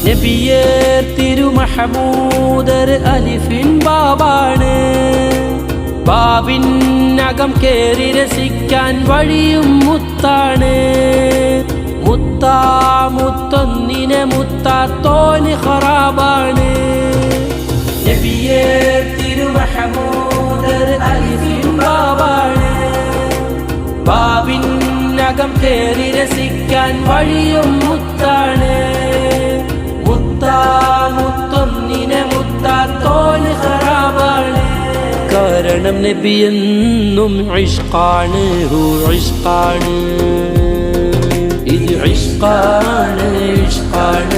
നബിയേ തിരുമഹമൂദർ അലിഫിൻ ബാബാണ്. ബാബിനകം കേറി രസിക്കാൻ വഴിയും മുത്താണ്. മുത്തൊന്നിനെ മുത്താത്തോന് ഖറാബാണ്. നബിയേ തിരുമഹമൂദർ അലിഫിൻ ബാബാണ്. ബാബിനകം കേറി രസിക്കാൻ വഴിയും മുത്താണ്. മുത്തൊന്നിനെ മുത്താത്തോന് ഖറാബാണ്. കാരണം നബിയെന്നും ഇഷ്ഖാണ്, ഇഷ്ഖാണ്, ഇത് ഇഷ്ഖാണ്, ഇഷ്ഖാണ്.